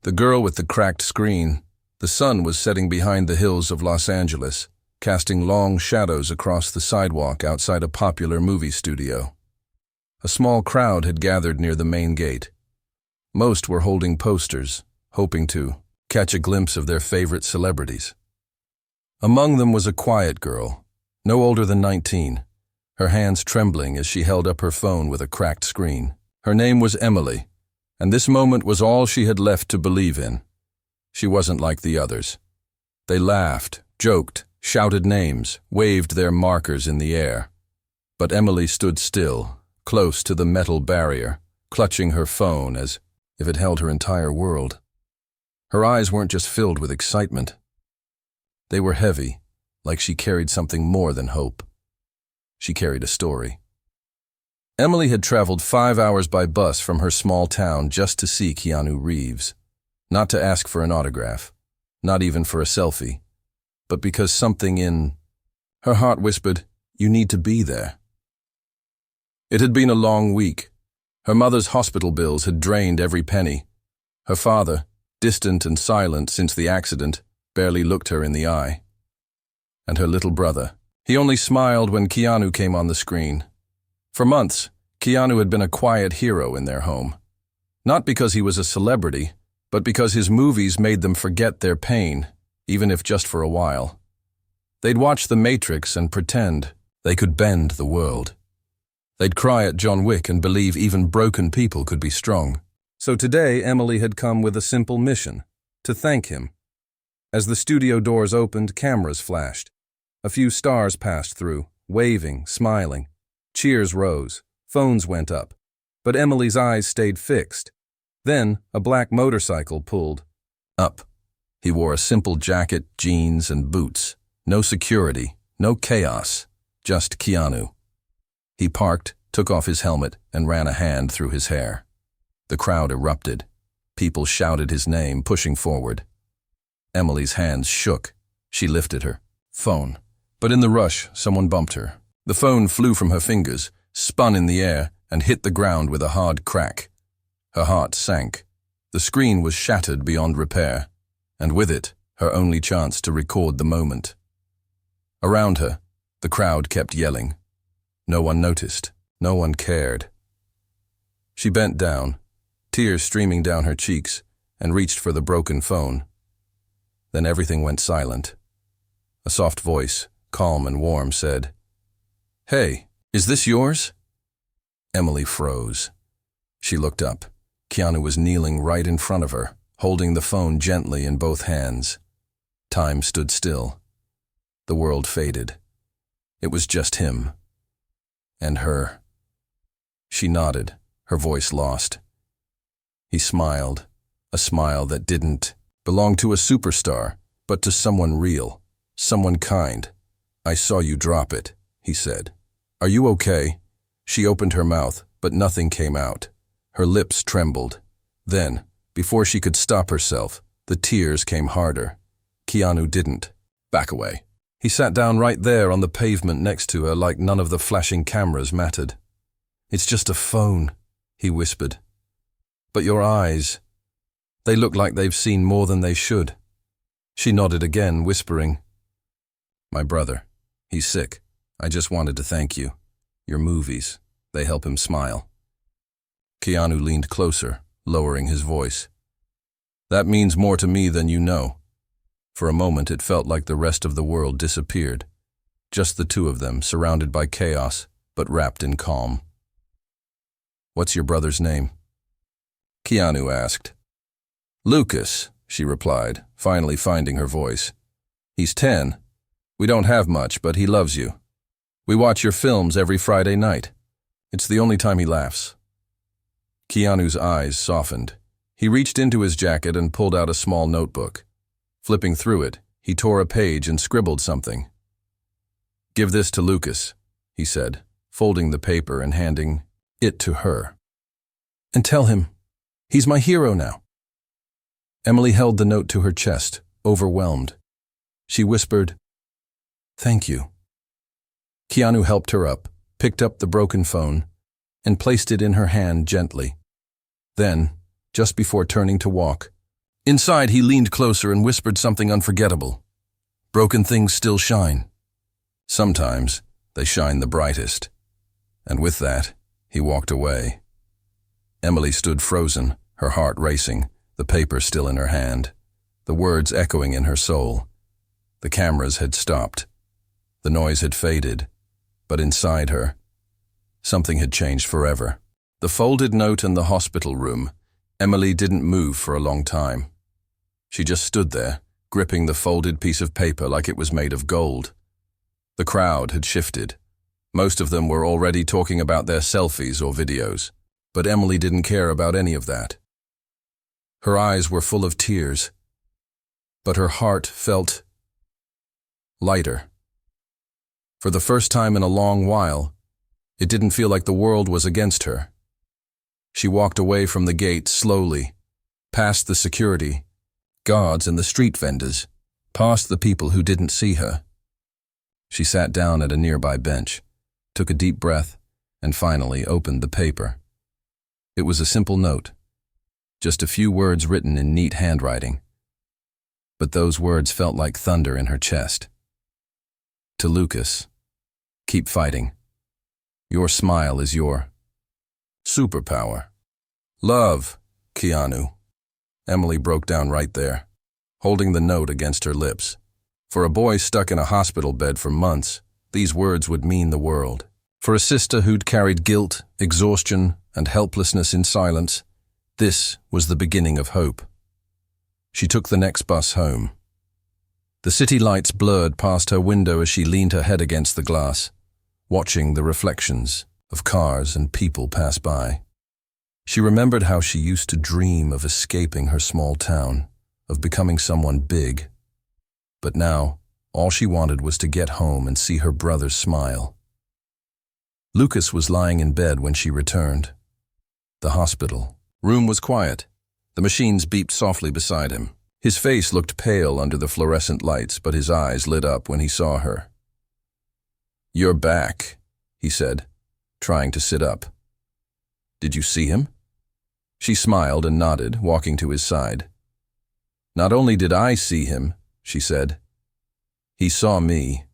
The girl with the cracked screen. The sun was setting behind the hills of Los Angeles, casting long shadows across the sidewalk outside a popular movie studio. A small crowd had gathered near the main gate. Most were holding posters, hoping to catch a glimpse of their favorite celebrities. Among them was a quiet girl, no older than 19, her hands trembling as she held up her phone with a cracked screen. Her name was Emily, and this moment was all she had left to believe in. She wasn't like the others. They laughed, joked, shouted names, waved their markers in the air. But Emily stood still, close to the metal barrier, clutching her phone as if it held her entire world. Her eyes weren't just filled with excitement. They were heavy, like she carried something more than hope. She carried a story. Emily had traveled 5 hours by bus from her small town just to see Keanu Reeves, not to ask for an autograph, not even for a selfie, but because something in her heart whispered, "You need to be there." It had been a long week. Her mother's hospital bills had drained every penny. Her father, distant and silent since the accident, barely looked her in the eye. And her little brother. He only smiled when Keanu came on the screen. For months, Keanu had been a quiet hero in their home. Not because he was a celebrity, but because his movies made them forget their pain, even if just for a while. They'd watch The Matrix and pretend they could bend the world. They'd cry at John Wick and believe even broken people could be strong. So today, Emily had come with a simple mission, to thank him. As the studio doors opened, cameras flashed. A few stars passed through, waving, smiling. Cheers rose, phones went up, but Emily's eyes stayed fixed. Then, a black motorcycle pulled up. He wore a simple jacket, jeans, and boots. No security, no chaos, just Keanu. He parked, took off his helmet, and ran a hand through his hair. The crowd erupted. People shouted his name, pushing forward. Emily's hands shook. She lifted her phone. But in the rush, someone bumped her. The phone flew from her fingers, spun in the air, and hit the ground with a hard crack. Her heart sank. The screen was shattered beyond repair, and with it, her only chance to record the moment. Around her, the crowd kept yelling. No one noticed. No one cared. She bent down, tears streaming down her cheeks, and reached for the broken phone. Then everything went silent. A soft voice, calm and warm, said, "Hey, is this yours?" Emily froze. She looked up. Keanu was kneeling right in front of her, holding the phone gently in both hands. Time stood still. The world faded. It was just him. And her. She nodded, her voice lost. He smiled, a smile that didn't belong to a superstar, but to someone real, someone kind. "I saw you drop it," he said. "Are you okay?" She opened her mouth, but nothing came out. Her lips trembled. Then, before she could stop herself, the tears came harder. Keanu didn't back away. He sat down right there on the pavement next to her like none of the flashing cameras mattered. "It's just a phone," he whispered. "But your eyes, they look like they've seen more than they should." She nodded again, whispering, "My brother, he's sick. I just wanted to thank you. Your movies, they help him smile." Keanu leaned closer, lowering his voice. "That means more to me than you know." For a moment it felt like the rest of the world disappeared. Just the two of them, surrounded by chaos, but wrapped in calm. "What's your brother's name?" Keanu asked. "Lucas," she replied, finally finding her voice. "He's 10. We don't have much, but he loves you. We watch your films every Friday night. It's the only time he laughs." Keanu's eyes softened. He reached into his jacket and pulled out a small notebook. Flipping through it, he tore a page and scribbled something. "Give this to Lucas," he said, folding the paper and handing it to her. "And tell him, he's my hero now." Emily held the note to her chest, overwhelmed. She whispered, "Thank you." Keanu helped her up, picked up the broken phone, and placed it in her hand gently. Then, just before turning to walk, Inside, he leaned closer and whispered something unforgettable. Broken things still shine. Sometimes they shine the brightest. And with that, he walked away. Emily stood frozen, her heart racing, the paper still in her hand, the words echoing in her soul. The cameras had stopped. The noise had faded. But inside her, something had changed forever. The folded note in the hospital room. Emily didn't move for a long time. She just stood there, gripping the folded piece of paper like it was made of gold. The crowd had shifted. Most of them were already talking about their selfies or videos, but Emily didn't care about any of that. Her eyes were full of tears, but her heart felt lighter. For the first time in a long while, it didn't feel like the world was against her. She walked away from the gate slowly, past the security guards and the street vendors, past the people who didn't see her. She sat down at a nearby bench, took a deep breath, and finally opened the paper. It was a simple note, just a few words written in neat handwriting. But those words felt like thunder in her chest. To Lucas, keep fighting. Your smile is your superpower. Love, Keanu. Emily broke down right there, holding the note against her lips. For a boy stuck in a hospital bed for months, these words would mean the world. For a sister who'd carried guilt, exhaustion, and helplessness in silence, this was the beginning of hope. She took the next bus home. The city lights blurred past her window as she leaned her head against the glass, watching the reflections of cars and people pass by. She remembered how she used to dream of escaping her small town, of becoming someone big. But now, all she wanted was to get home and see her brother smile. Lucas was lying in bed when she returned. The hospital room was quiet. The machines beeped softly beside him. His face looked pale under the fluorescent lights, but his eyes lit up when he saw her. "You're back," he said, trying to sit up. "Did you see him?" She smiled and nodded, walking to his side. "Not only did I see him," she said, "he saw me."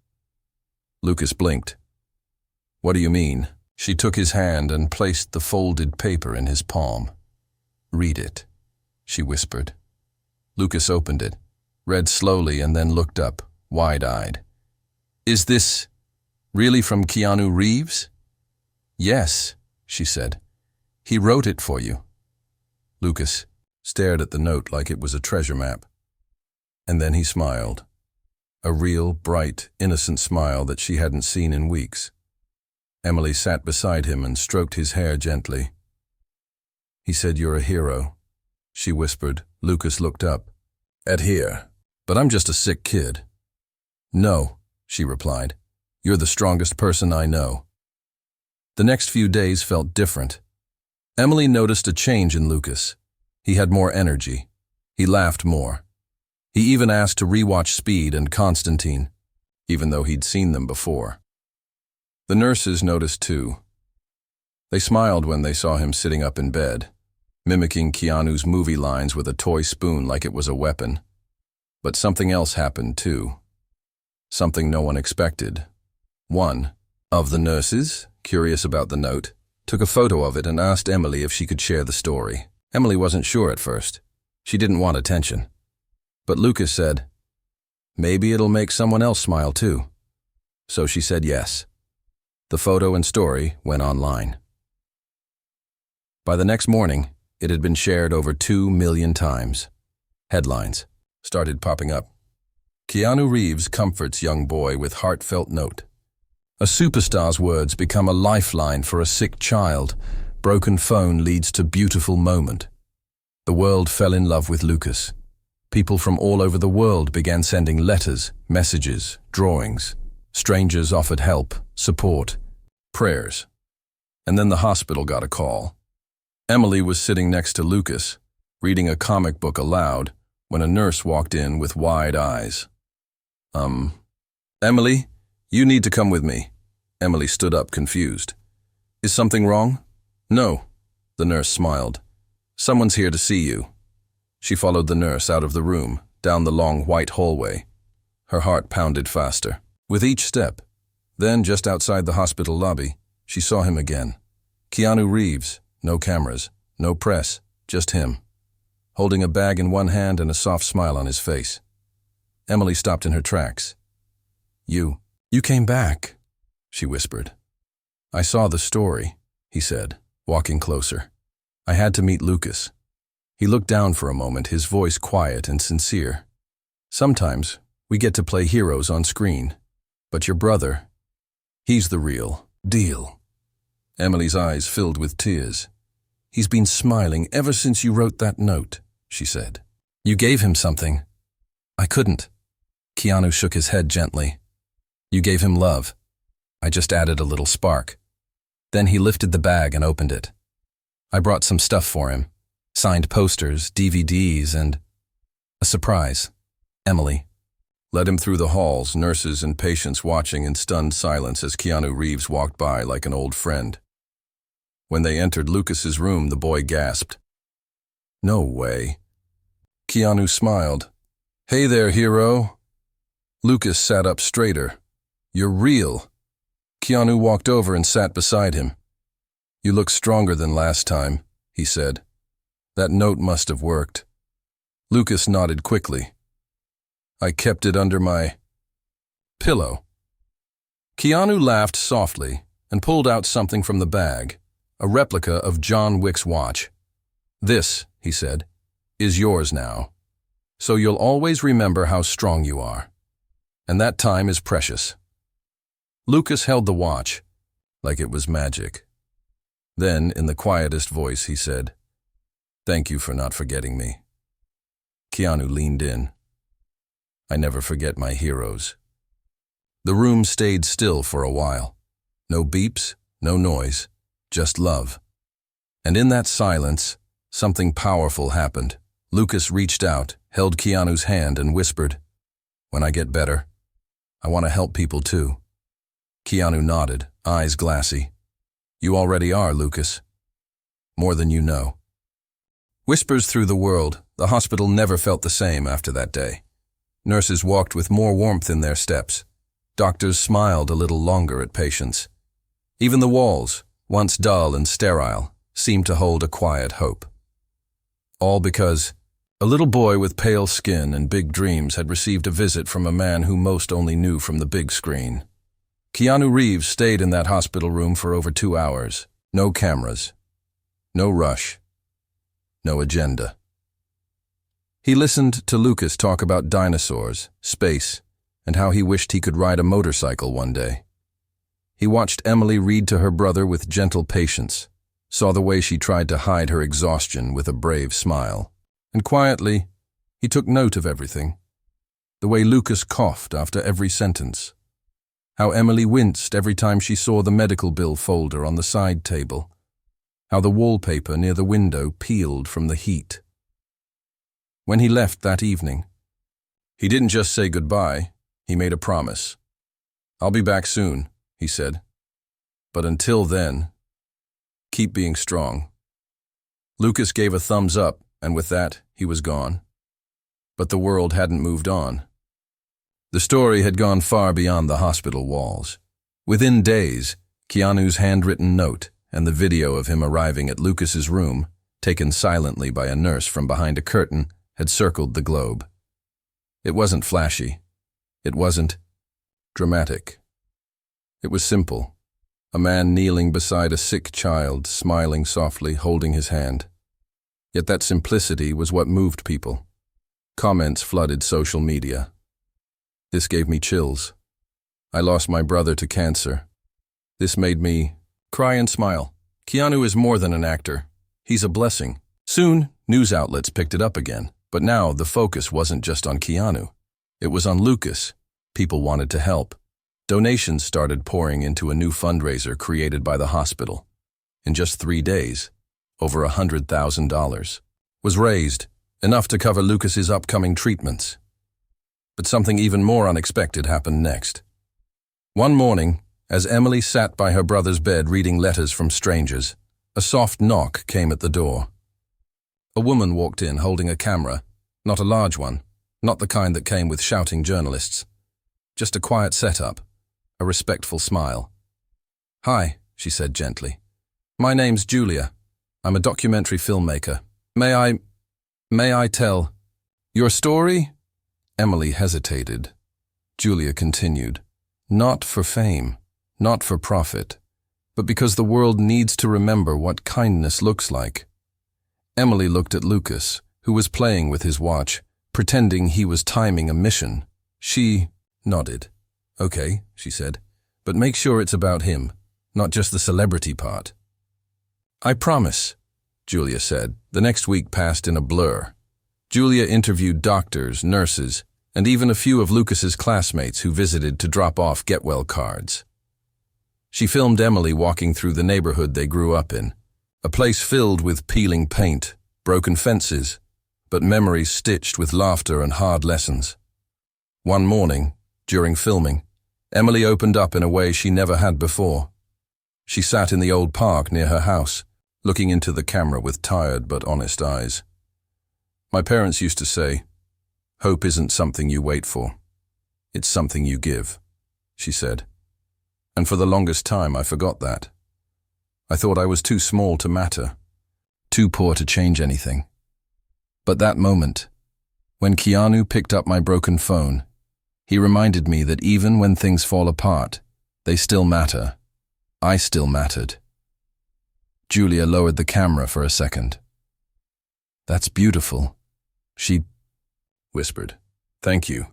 Lucas blinked. "What do you mean?" She took his hand and placed the folded paper in his palm. "Read it," she whispered. Lucas opened it, read slowly, and then looked up, wide-eyed. "Is this really from Keanu Reeves?" "Yes," she said. "He wrote it for you." Lucas stared at the note like it was a treasure map. And then he smiled. A real, bright, innocent smile that she hadn't seen in weeks. Emily sat beside him and stroked his hair gently. "He said you're a hero," she whispered. Lucas looked up. "Adhere. But I'm just a sick kid." "No," she replied. "You're the strongest person I know." The next few days felt different. Emily noticed a change in Lucas. He had more energy. He laughed more. He even asked to rewatch Speed and Constantine, even though he'd seen them before. The nurses noticed too. They smiled when they saw him sitting up in bed, mimicking Keanu's movie lines with a toy spoon like it was a weapon. But something else happened too. Something no one expected. One of the nurses, curious about the note, took a photo of it and asked Emily if she could share the story. Emily wasn't sure at first. She didn't want attention. But Lucas said, "Maybe it'll make someone else smile too." So she said yes. The photo and story went online. By the next morning, it had been shared over 2 million times. Headlines started popping up. Keanu Reeves comforts young boy with heartfelt note. A superstar's words become a lifeline for a sick child. Broken phone leads to beautiful moment. The world fell in love with Lucas. People from all over the world began sending letters, messages, drawings. Strangers offered help, support, prayers. And then the hospital got a call. Emily was sitting next to Lucas, reading a comic book aloud, when a nurse walked in with wide eyes. Emily, you need to come with me." Emily stood up, confused. "Is something wrong?" "No," the nurse smiled. "Someone's here to see you." She followed the nurse out of the room, down the long white hallway. Her heart pounded faster with each step. Then, just outside the hospital lobby, she saw him again. Keanu Reeves, no cameras, no press, just him, holding a bag in one hand and a soft smile on his face. Emily stopped in her tracks. You came back," she whispered. "I saw the story," he said, walking closer. "I had to meet Lucas." He looked down for a moment, his voice quiet and sincere. "Sometimes we get to play heroes on screen, but your brother, he's the real deal." Emily's eyes filled with tears. "He's been smiling ever since you wrote that note," she said. "You gave him something." "I couldn't." Keanu shook his head gently. "You gave him love. I just added a little spark." Then he lifted the bag and opened it. "I brought some stuff for him. Signed posters, DVDs, and a surprise. Emily." Led him through the halls, nurses and patients watching in stunned silence as Keanu Reeves walked by like an old friend. When they entered Lucas's room, the boy gasped. "No way." Keanu smiled. "Hey there, hero." Lucas sat up straighter. "You're real." Keanu walked over and sat beside him. "You look stronger than last time," he said. "That note must have worked." Lucas nodded quickly. "I kept it under my pillow." Keanu laughed softly and pulled out something from the bag, a replica of John Wick's watch. "This," he said, "is yours now. So you'll always remember how strong you are. And that time is precious." Lucas held the watch like it was magic. Then, in the quietest voice, he said, "Thank you for not forgetting me." Keanu leaned in. "I never forget my heroes." The room stayed still for a while. No beeps, no noise, just love. And in that silence, something powerful happened. Lucas reached out, held Keanu's hand, and whispered, "When I get better, I want to help people too." Keanu nodded, eyes glassy. "You already are, Lucas. More than you know." Whispers through the world, the hospital never felt the same after that day. Nurses walked with more warmth in their steps. Doctors smiled a little longer at patients. Even the walls, once dull and sterile, seemed to hold a quiet hope. All because a little boy with pale skin and big dreams had received a visit from a man who most only knew from the big screen. Keanu Reeves stayed in that hospital room for over 2 hours. No cameras. No rush. No agenda. He listened to Lucas talk about dinosaurs, space, and how he wished he could ride a motorcycle one day. He watched Emily read to her brother with gentle patience, saw the way she tried to hide her exhaustion with a brave smile. And quietly, he took note of everything. The way Lucas coughed after every sentence. How Emily winced every time she saw the medical bill folder on the side table. How the wallpaper near the window peeled from the heat. When he left that evening, he didn't just say goodbye, he made a promise. "I'll be back soon," he said. "But until then, keep being strong." Lucas gave a thumbs up, and with that, he was gone. But the world hadn't moved on. The story had gone far beyond the hospital walls. Within days, Keanu's handwritten note and the video of him arriving at Lucas's room, taken silently by a nurse from behind a curtain, had circled the globe. It wasn't flashy. It wasn't dramatic. It was simple. A man kneeling beside a sick child, smiling softly, holding his hand. Yet that simplicity was what moved people. Comments flooded social media. This gave me chills. I lost my brother to cancer. This made me cry and smile. Keanu is more than an actor. He's a blessing. Soon, news outlets picked it up again. But now the focus wasn't just on Keanu. It was on Lucas. People wanted to help. Donations started pouring into a new fundraiser created by the hospital. In just 3 days, over $100,000 was raised, enough to cover Lucas's upcoming treatments. But something even more unexpected happened next. One morning, as Emily sat by her brother's bed reading letters from strangers, a soft knock came at the door. A woman walked in holding a camera, not a large one, not the kind that came with shouting journalists. Just a quiet setup, a respectful smile. "Hi," she said gently. "My name's Julia. I'm a documentary filmmaker. May I tell your story?" Emily hesitated. Julia continued. "Not for fame, not for profit, but because the world needs to remember what kindness looks like." Emily looked at Lucas, who was playing with his watch, pretending he was timing a mission. She nodded. "Okay," she said, "but make sure it's about him, not just the celebrity part." "I promise," Julia said. The next week passed in a blur. Julia interviewed doctors, nurses, and even a few of Lucas's classmates who visited to drop off get-well cards. She filmed Emily walking through the neighborhood they grew up in, a place filled with peeling paint, broken fences, but memories stitched with laughter and hard lessons. One morning, during filming, Emily opened up in a way she never had before. She sat in the old park near her house, looking into the camera with tired but honest eyes. "My parents used to say, hope isn't something you wait for. It's something you give," she said. And for the longest time I forgot that. I thought I was too small to matter, too poor to change anything. But that moment, when Keanu picked up my broken phone, he reminded me that even when things fall apart, they still matter. I still mattered. Julia lowered the camera for a second. "That's beautiful," she whispered. "Thank you."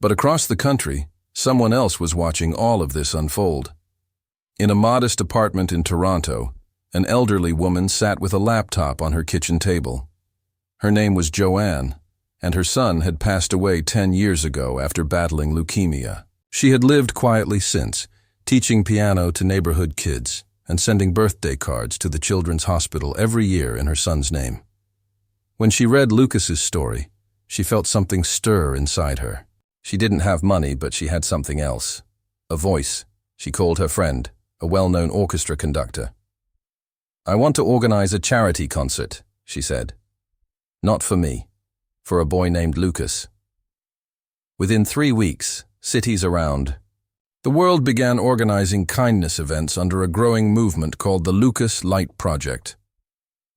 But across the country, someone else was watching all of this unfold. In a modest apartment in Toronto, an elderly woman sat with a laptop on her kitchen table. Her name was Joanne, and her son had passed away 10 years ago after battling leukemia. She had lived quietly since, teaching piano to neighborhood kids and sending birthday cards to the Children's Hospital every year in her son's name. When she read Lucas's story, she felt something stir inside her. She didn't have money, but she had something else. A voice. She called her friend, a well-known orchestra conductor. "I want to organize a charity concert," she said. "Not for me, for a boy named Lucas." Within 3 weeks, cities around the world began organizing kindness events under a growing movement called the Lucas Light Project.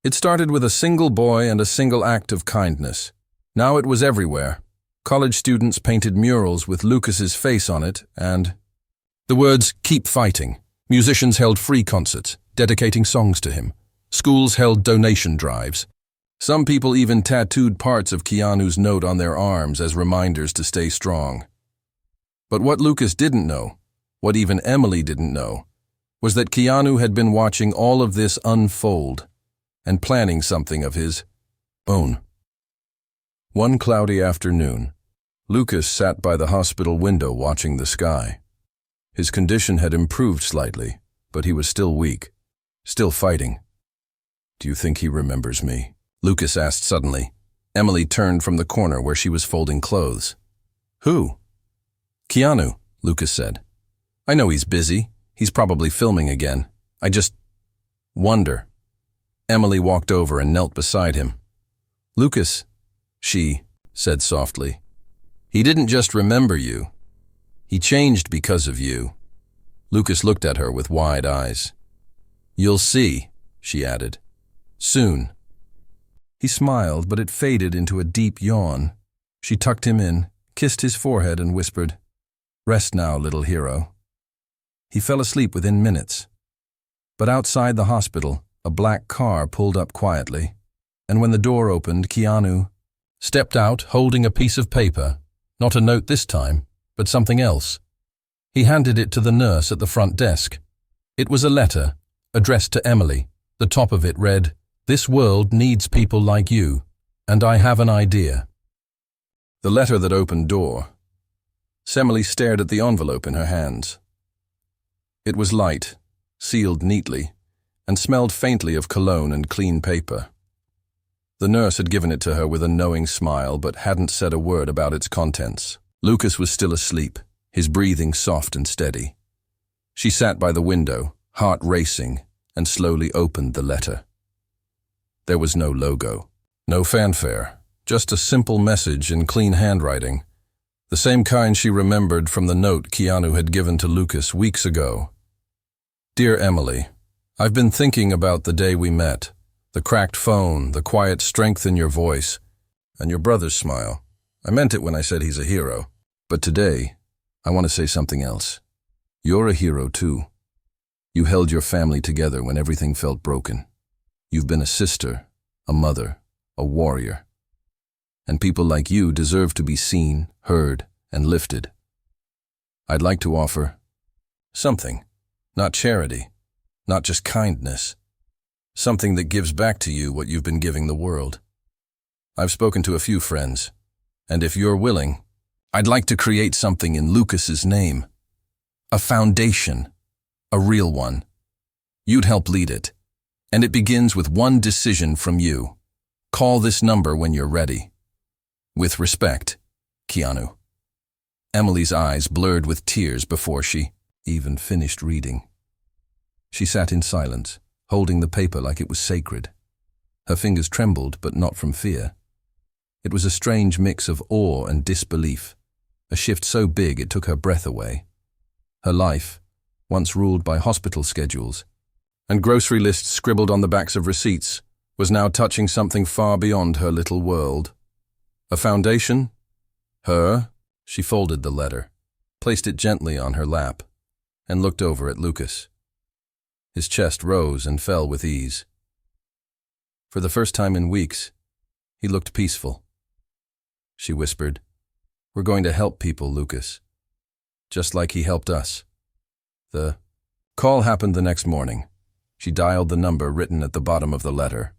It started with a single boy and a single act of kindness. Now it was everywhere. College students painted murals with Lucas's face on it and the words, "Keep Fighting." Musicians held free concerts, dedicating songs to him. Schools held donation drives. Some people even tattooed parts of Keanu's note on their arms as reminders to stay strong. But what Lucas didn't know, what even Emily didn't know, was that Keanu had been watching all of this unfold and planning something of his own. One cloudy afternoon, Lucas sat by the hospital window watching the sky. His condition had improved slightly, but he was still weak, still fighting. "Do you think he remembers me?" Lucas asked suddenly. Emily turned from the corner where she was folding clothes. "Who?" "Keanu," Lucas said. "I know he's busy. He's probably filming again. I just wonder." Emily walked over and knelt beside him. "Lucas," she said softly, "he didn't just remember you. He changed because of you." Lucas looked at her with wide eyes. "You'll see," she added. "Soon." He smiled, but it faded into a deep yawn. She tucked him in, kissed his forehead, and whispered, "Rest now, little hero." He fell asleep within minutes. But outside the hospital, a black car pulled up quietly, and when the door opened, Keanu stepped out holding a piece of paper, not a note this time, but something else. He handed it to the nurse at the front desk. It was a letter, addressed to Emily. The top of it read, "This world needs people like you, and I have an idea." The letter that opened door. Emily stared at the envelope in her hands. It was light, sealed neatly, and smelled faintly of cologne and clean paper. The nurse had given it to her with a knowing smile, but hadn't said a word about its contents. Lucas was still asleep, his breathing soft and steady. She sat by the window, heart racing, and slowly opened the letter. There was no logo, No fanfare, just a simple message in clean handwriting, the same kind she remembered from the note Keanu had given to Lucas weeks ago. Dear Emily, I've been thinking about the day we met, the cracked phone, the quiet strength in your voice, and your brother's smile. I meant it when I said he's a hero. But today, I want to say something else. You're a hero too. You held your family together when everything felt broken. You've been a sister, a mother, a warrior. And people like you deserve to be seen, heard, and lifted. I'd like to offer something, not charity, not just kindness, something that gives back to you what you've been giving the world. I've spoken to a few friends, and if you're willing, I'd like to create something in Lucas's name. A foundation, a real one. You'd help lead it, and it begins with one decision from you. Call this number when you're ready. With respect, Keanu. Emily's eyes blurred with tears before she even finished reading. She sat in silence, holding the paper like it was sacred. Her fingers trembled, but not from fear. It was a strange mix of awe and disbelief, a shift so big it took her breath away. Her life, once ruled by hospital schedules and grocery lists scribbled on the backs of receipts, was now touching something far beyond her little world. A foundation? Her? She folded the letter, placed it gently on her lap, and looked over at Lucas. His chest rose and fell with ease. For the first time in weeks, he looked peaceful. She whispered, "We're going to help people, Lucas, just like he helped us." The call happened the next morning. She dialed the number written at the bottom of the letter.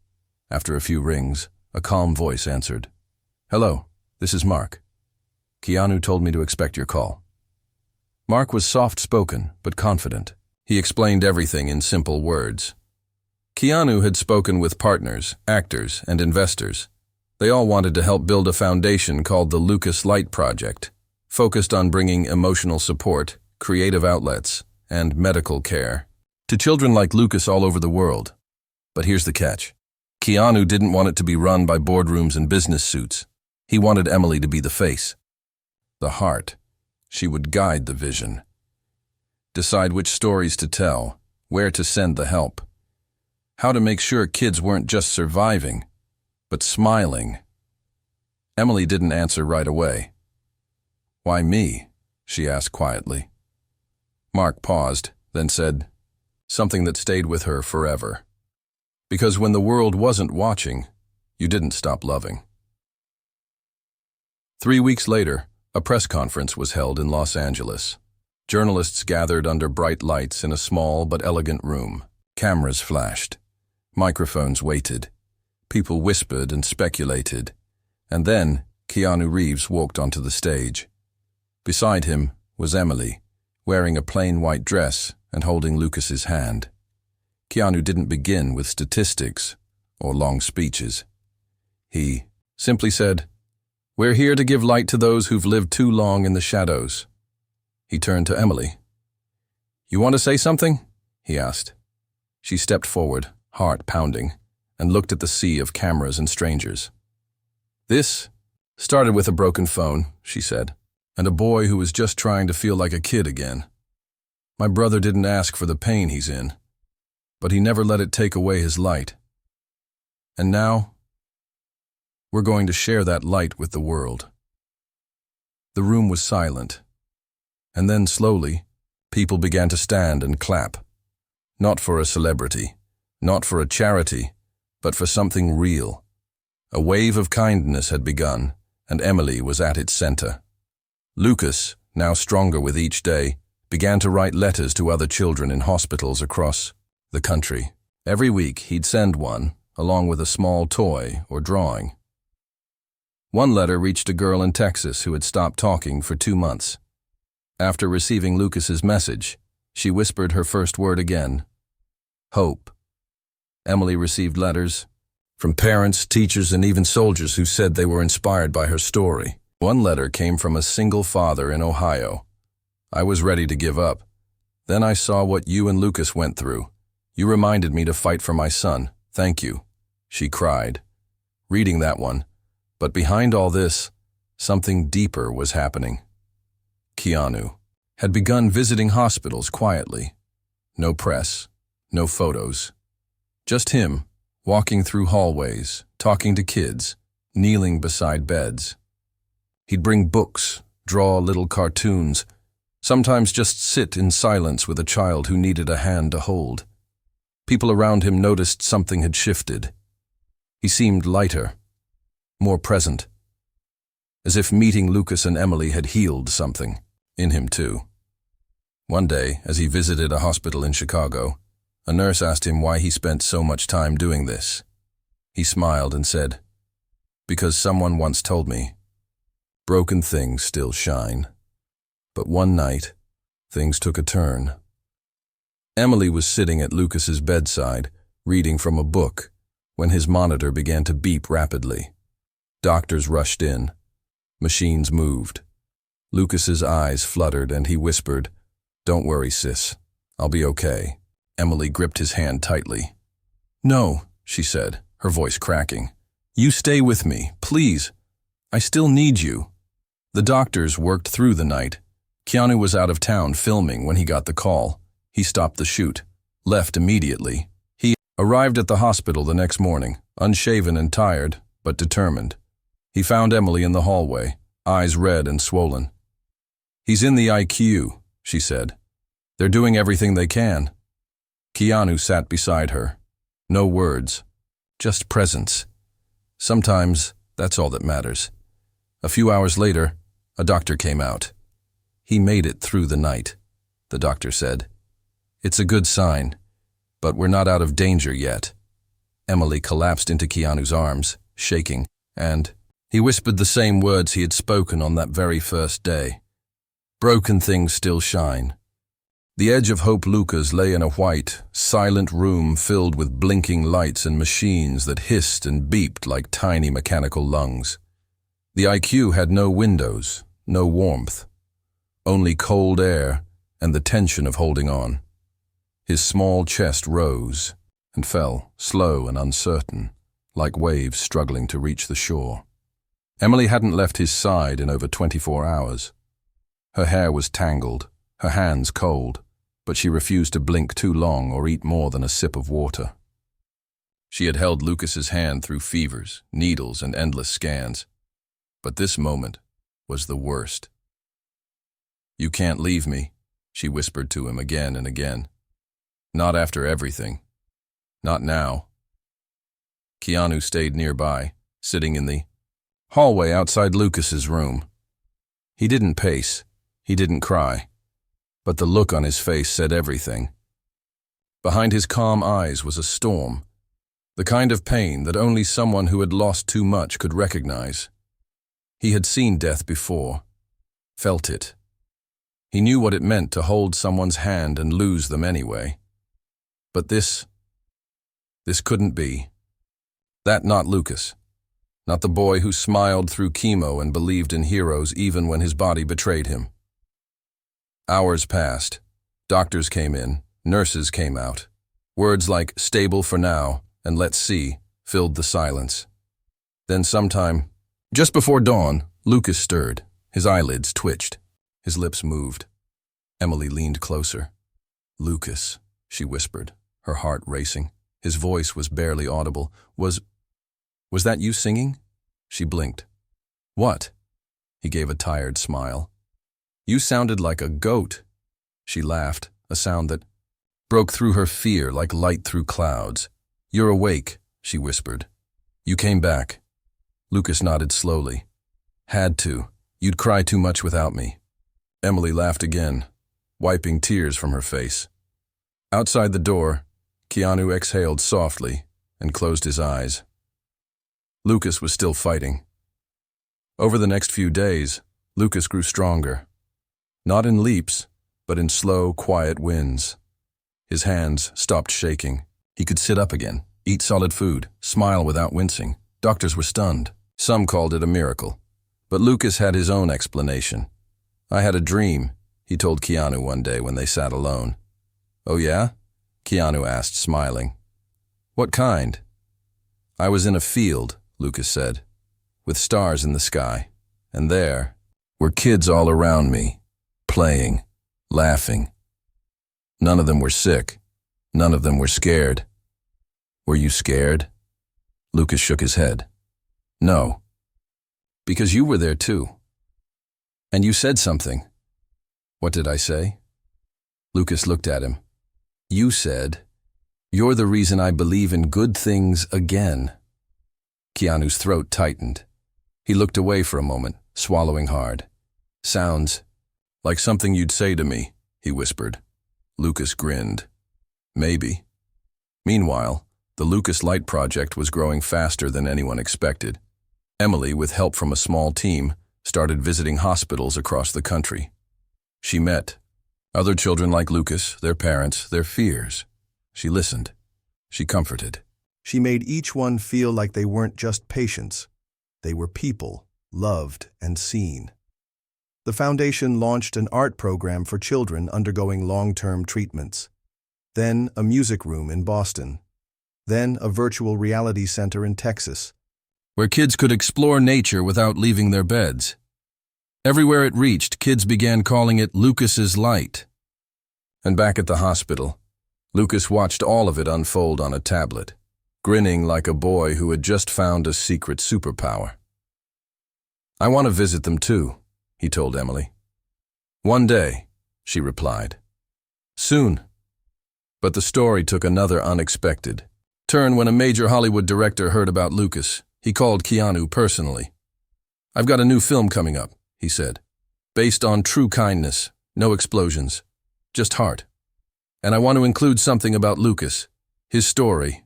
After a few rings, a calm voice answered. "Hello, this is Mark. Keanu told me to expect your call." Mark was soft-spoken, but confident. He explained everything in simple words. Keanu had spoken with partners, actors, and investors. They all wanted to help build a foundation called the Lucas Light Project, focused on bringing emotional support, creative outlets, and medical care to children like Lucas all over the world. But here's the catch. Keanu didn't want it to be run by boardrooms and business suits. He wanted Emily to be the face, the heart. She would guide the vision, decide which stories to tell, where to send the help, how to make sure kids weren't just surviving, but smiling. Emily didn't answer right away. "Why me?" she asked quietly. Mark paused, then said something that stayed with her forever. "Because when the world wasn't watching, you didn't stop loving." 3 weeks later, a press conference was held in Los Angeles. Journalists gathered under bright lights in a small but elegant room. Cameras flashed. Microphones waited. People whispered and speculated. And then Keanu Reeves walked onto the stage. Beside him was Emily, wearing a plain white dress and holding Lucas's hand. Keanu didn't begin with statistics or long speeches. He simply said, "We're here to give light to those who've lived too long in the shadows." He turned to Emily. "You want to say something?" he asked. She stepped forward, heart pounding, and looked at the sea of cameras and strangers. "This started with a broken phone," she said, "and a boy who was just trying to feel like a kid again. My brother didn't ask for the pain he's in, but he never let it take away his light. And now, we're going to share that light with the world." The room was silent, and then slowly, people began to stand and clap. Not for a celebrity, not for a charity, but for something real. A wave of kindness had begun, and Emily was at its center. Lucas, now stronger with each day, began to write letters to other children in hospitals across the country. Every week, he'd send one, along with a small toy or drawing. One letter reached a girl in Texas who had stopped talking for 2 months. After receiving Lucas's message, she whispered her first word again: hope. Emily received letters from parents, teachers, and even soldiers who said they were inspired by her story. One letter came from a single father in Ohio. "I was ready to give up. Then I saw what you and Lucas went through. You reminded me to fight for my son. Thank you," she cried, reading that one, but behind all this, something deeper was happening. Keanu had begun visiting hospitals quietly. No press, no photos. Just him, walking through hallways, talking to kids, kneeling beside beds. He'd bring books, draw little cartoons, sometimes just sit in silence with a child who needed a hand to hold. People around him noticed something had shifted. He seemed lighter, more present, as if meeting Lucas and Emily had healed something in him too. One day, as he visited a hospital in Chicago, a nurse asked him why he spent so much time doing this. He smiled and said, "Because someone once told me, broken things still shine." But one night, things took a turn. Emily was sitting at Lucas's bedside, reading from a book, when his monitor began to beep rapidly. Doctors rushed in. Machines moved. Lucas's eyes fluttered and he whispered, "Don't worry, sis. I'll be okay." Emily gripped his hand tightly. "No," she said, her voice cracking. "You stay with me, please. I still need you." The doctors worked through the night. Keanu was out of town filming when he got the call. He stopped the shoot, left immediately. He arrived at the hospital the next morning, unshaven and tired, but determined. He found Emily in the hallway, eyes red and swollen. "He's in the ICU," she said. "They're doing everything they can." Keanu sat beside her. No words, just presence. Sometimes that's all that matters. A few hours later, a doctor came out. "He made it through the night," the doctor said. "It's a good sign, but we're not out of danger yet." Emily collapsed into Keanu's arms, shaking, and he whispered the same words he had spoken on that very first day. Broken things still shine. The edge of Hope Lucas lay in a white, silent room filled with blinking lights and machines that hissed and beeped like tiny mechanical lungs. The IQ had no windows, no warmth, only cold air and the tension of holding on. His small chest rose and fell, slow and uncertain, like waves struggling to reach the shore. Emily hadn't left his side in over 24 hours. Her hair was tangled, her hands cold, but she refused to blink too long or eat more than a sip of water. She had held Lucas's hand through fevers, needles, and endless scans. But this moment was the worst. "You can't leave me," she whispered to him again and again. "Not after everything. Not now." Keanu stayed nearby, sitting in the hallway outside Lucas's room. He didn't pace, he didn't cry, but the look on his face said everything. Behind his calm eyes was a storm, the kind of pain that only someone who had lost too much could recognize. He had seen death before, felt it. He knew what it meant to hold someone's hand and lose them anyway. But this couldn't be. That not Lucas. Not the boy who smiled through chemo and believed in heroes even when his body betrayed him. Hours passed. Doctors came in, nurses came out. Words like "stable for now" and "let's see" filled the silence. Then sometime, just before dawn, Lucas stirred. His eyelids twitched. His lips moved. Emily leaned closer. "Lucas," she whispered, her heart racing. His voice was barely audible. Was that you singing?" She blinked. "What?" He gave a tired smile. "You sounded like a goat." She laughed, a sound that broke through her fear like light through clouds. "You're awake," she whispered. "You came back." Lucas nodded slowly. "Had to. You'd cry too much without me." Emily laughed again, wiping tears from her face. Outside the door, Keanu exhaled softly and closed his eyes. Lucas was still fighting. Over the next few days, Lucas grew stronger. Not in leaps, but in slow, quiet wins. His hands stopped shaking. He could sit up again, eat solid food, smile without wincing. Doctors were stunned. Some called it a miracle. But Lucas had his own explanation. "I had a dream," he told Keanu one day when they sat alone. "Oh yeah?" Keanu asked, smiling. "What kind?" "I was in a field, Lucas said, with stars in the sky. And there were kids all around me, playing, laughing. None of them were sick. None of them were scared. Were you scared? Lucas shook his head. No. Because you were there too. And you said something. What did I say? Lucas looked at him. You said, "You're the reason I believe in good things again." Keanu's throat tightened. He looked away for a moment, swallowing hard. Sounds like something you'd say to me, he whispered. Lucas grinned. Maybe. Meanwhile, the Lucas Light Project was growing faster than anyone expected. Emily, with help from a small team, started visiting hospitals across the country. She met other children like Lucas, their parents, their fears. She listened. She comforted. She made each one feel like they weren't just patients. They were people, loved and seen. The foundation launched an art program for children undergoing long-term treatments. Then a music room in Boston. Then a virtual reality center in Texas, where kids could explore nature without leaving their beds. Everywhere it reached, kids began calling it Lucas's Light. And back at the hospital, Lucas watched all of it unfold on a tablet, grinning like a boy who had just found a secret superpower. I want to visit them too, he told Emily. One day, she replied. Soon. But the story took another unexpected turn when a major Hollywood director heard about Lucas. He called Keanu personally. I've got a new film coming up, he said, based on true kindness, no explosions, just heart. And I want to include something about Lucas, his story.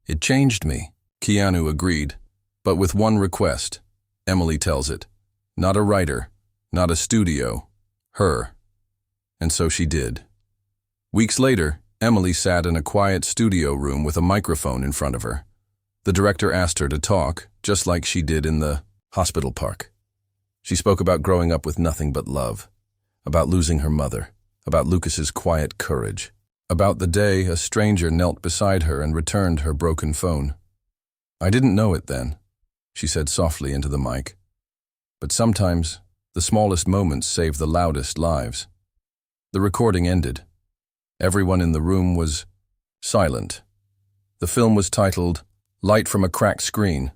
It changed me, Keanu agreed, but with one request. Emily tells it. Not a writer, not a studio, her. And so she did. Weeks later, Emily sat in a quiet studio room with a microphone in front of her. The director asked her to talk, just like she did in the hospital park. She spoke about growing up with nothing but love, about losing her mother, about Lucas's quiet courage, about the day a stranger knelt beside her and returned her broken phone. I didn't know it then, she said softly into the mic. But sometimes, the smallest moments save the loudest lives. The recording ended. Everyone in the room was silent. The film was titled Light from a Cracked Screen.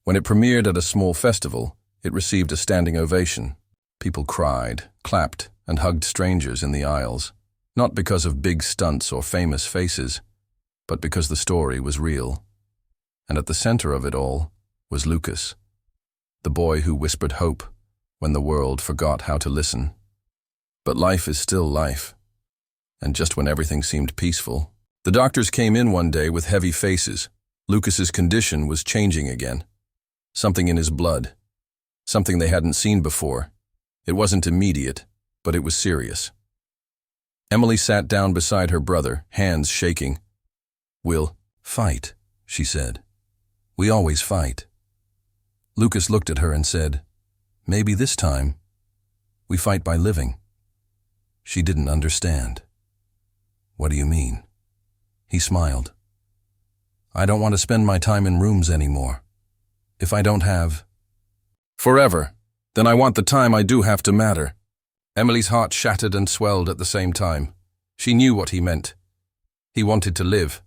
When it premiered at a small festival, it received a standing ovation. People cried, clapped, and hugged strangers in the aisles, not because of big stunts or famous faces, but because the story was real. And at the center of it all was Lucas, the boy who whispered hope when the world forgot how to listen. But life is still life. And just when everything seemed peaceful, the doctors came in one day with heavy faces. Lucas's condition was changing again. Something in his blood. Something they hadn't seen before. It wasn't immediate, but it was serious. Emily sat down beside her brother, hands shaking. We'll fight, she said. We always fight. Lucas looked at her and said, maybe this time, we fight by living. She didn't understand. What do you mean? He smiled. I don't want to spend my time in rooms anymore. If I don't have forever, then I want the time I do have to matter. Emily's heart shattered and swelled at the same time. She knew what he meant. He wanted to live.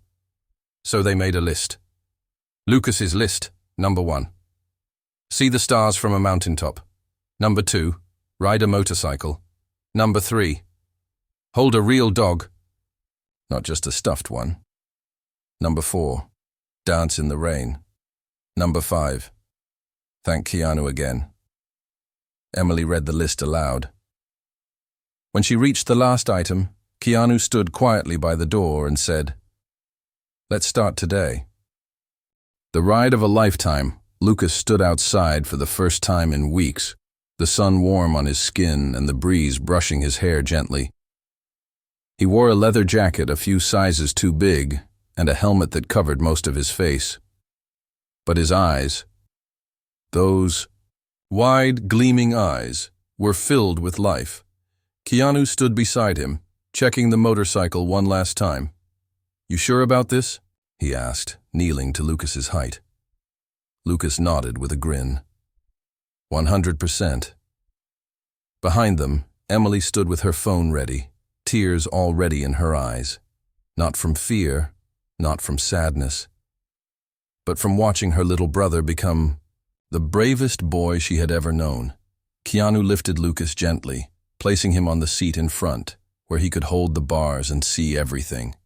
So they made a list. Lucas's list, number 1. See the stars from a mountaintop. Number 2, ride a motorcycle. Number 3, hold a real dog, not just a stuffed one. Number 4, dance in the rain. Number 5, thank Keanu again. Emily read the list aloud. When she reached the last item, Keanu stood quietly by the door and said, let's start today. The ride of a lifetime, Lucas stood outside for the first time in weeks, the sun warm on his skin and the breeze brushing his hair gently. He wore a leather jacket a few sizes too big and a helmet that covered most of his face. But his eyes, those wide, gleaming eyes, were filled with life. Keanu stood beside him, checking the motorcycle one last time. You sure about this? He asked, kneeling to Lucas's height. Lucas nodded with a grin. 100%. Behind them, Emily stood with her phone ready, tears already in her eyes. Not from fear, not from sadness, but from watching her little brother become the bravest boy she had ever known. Keanu lifted Lucas gently, placing him on the seat in front, where he could hold the bars and see everything.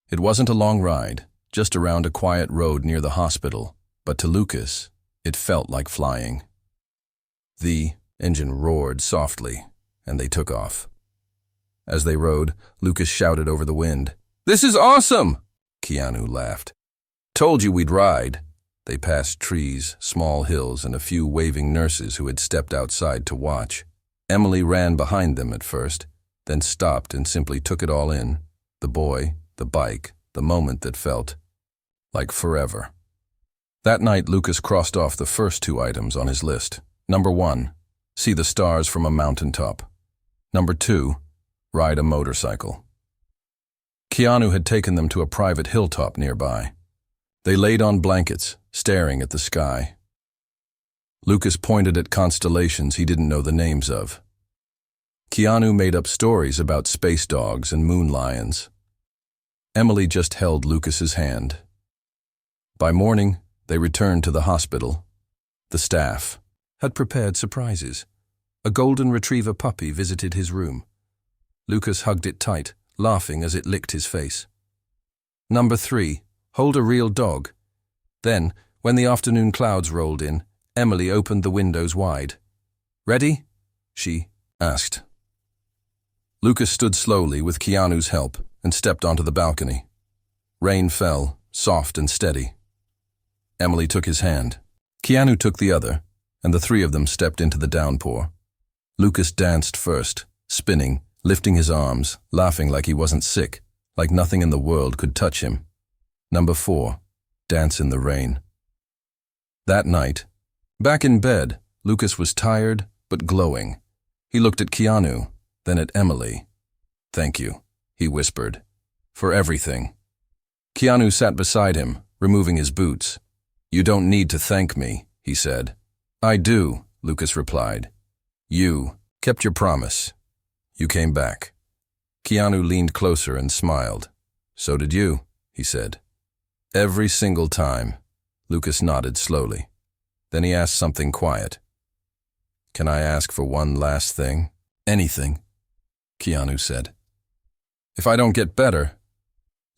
It wasn't a long ride, just around a quiet road near the hospital, but to Lucas, it felt like flying. The engine roared softly, and they took off. As they rode, Lucas shouted over the wind, "This is awesome!" Keanu laughed. "Told you we'd ride." They passed trees, small hills, and a few waving nurses who had stepped outside to watch. Emily ran behind them at first, then stopped and simply took it all in. The boy, the bike, the moment that felt like forever. That night, Lucas crossed off the first 2 items on his list. Number 1, see the stars from a mountaintop. Number 2, ride a motorcycle. Keanu had taken them to a private hilltop nearby. They laid on blankets, staring at the sky. Lucas pointed at constellations he didn't know the names of. Keanu made up stories about space dogs and moon lions. Emily just held Lucas's hand. By morning, they returned to the hospital. The staff had prepared surprises. A golden retriever puppy visited his room. Lucas hugged it tight, laughing as it licked his face. Number 3, hold a real dog. Then, when the afternoon clouds rolled in, Emily opened the windows wide. "Ready?" she asked. Lucas stood slowly with Keanu's help and stepped onto the balcony. Rain fell, soft and steady. Emily took his hand. Keanu took the other, and the 3 of them stepped into the downpour. Lucas danced first, spinning, lifting his arms, laughing like he wasn't sick, like nothing in the world could touch him. Number 4, dance in the rain. That night, back in bed, Lucas was tired but glowing. He looked at Keanu, then at Emily. "Thank you," he whispered, "for everything." Keanu sat beside him, removing his boots. "You don't need to thank me," he said. "I do," Lucas replied. "You kept your promise. You came back." Keanu leaned closer and smiled. "So did you," he said. "Every single time." Lucas nodded slowly. Then he asked something quiet. "Can I ask for one last thing?" "Anything," Keanu said. "If I don't get better,"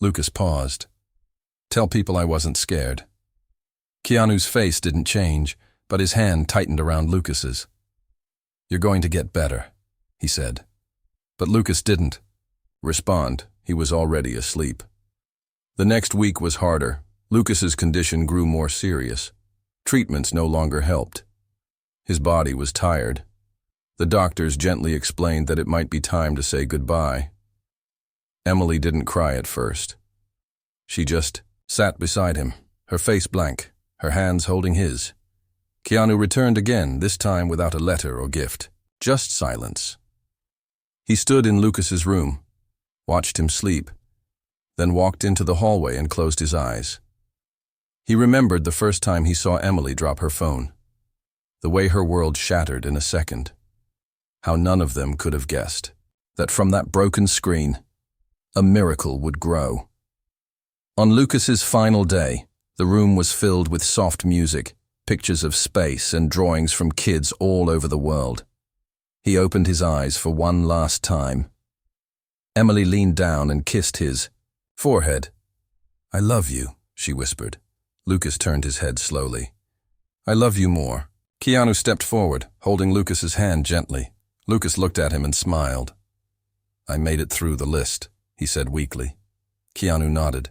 Lucas paused. "Tell people I wasn't scared." Keanu's face didn't change, but his hand tightened around Lucas's. "You're going to get better," he said. But Lucas didn't respond. He was already asleep. The next week was harder. Lucas's condition grew more serious. Treatments no longer helped. His body was tired. The doctors gently explained that it might be time to say goodbye. Emily didn't cry at first. She just sat beside him, her face blank, her hands holding his. Keanu returned again, this time without a letter or gift, just silence. He stood in Lucas's room, watched him sleep, then walked into the hallway and closed his eyes. He remembered the first time he saw Emily drop her phone, the way her world shattered in a second. How none of them could have guessed that from that broken screen, a miracle would grow. On Lucas's final day, the room was filled with soft music, pictures of space and drawings from kids all over the world. He opened his eyes for one last time. Emily leaned down and kissed his forehead. "I love you," she whispered. Lucas turned his head slowly. "I love you more." Keanu stepped forward, holding Lucas's hand gently. Lucas looked at him and smiled. "I made it through the list," he said weakly. Keanu nodded.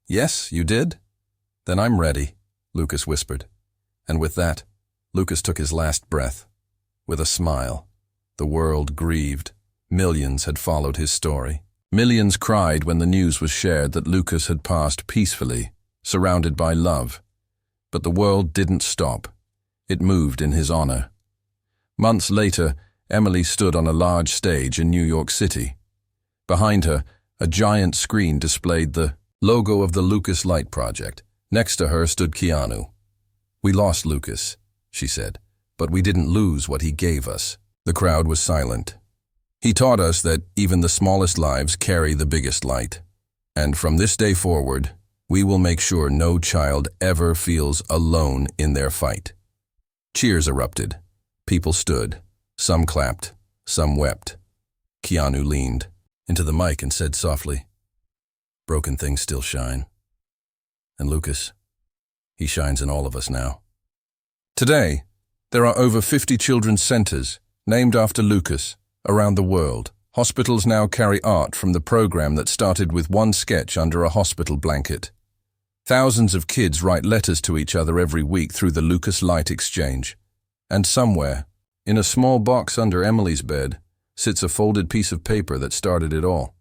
"Yes, you did? Then I'm ready," Lucas whispered. And with that, Lucas took his last breath. With a smile, the world grieved. Millions had followed his story. Millions cried when the news was shared that Lucas had passed peacefully, surrounded by love. But the world didn't stop. It moved in his honor. Months later, Emily stood on a large stage in New York City. Behind her, a giant screen displayed the logo of the Lucas Light Project. Next to her stood Keanu. "We lost Lucas," she said, "but we didn't lose what he gave us." The crowd was silent. "He taught us that even the smallest lives carry the biggest light. And from this day forward, we will make sure no child ever feels alone in their fight." Cheers erupted. People stood. Some clapped. Some wept. Keanu leaned into the mic and said softly, "Broken things still shine. And Lucas, he shines in all of us now." Today, there are over 50 children's centers named after Lucas around the world. Hospitals now carry art from the program that started with one sketch under a hospital blanket. Thousands of kids write letters to each other every week through the Lucas Light Exchange. And somewhere, in a small box under Emily's bed, sits a folded piece of paper that started it all.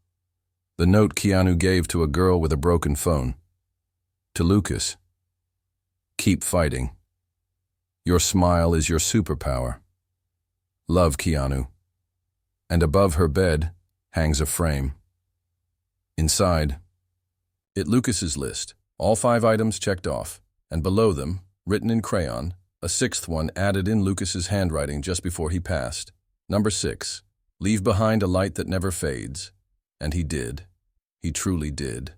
The note Keanu gave to a girl with a broken phone. To Lucas, "Keep fighting. Your smile is your superpower. Love, Keanu." And above her bed hangs a frame. Inside, Lucas's list, all 5 items checked off, and below them, written in crayon, a 6th one added in Lucas's handwriting just before he passed. Number 6, leave behind a light that never fades. And he did. He truly did.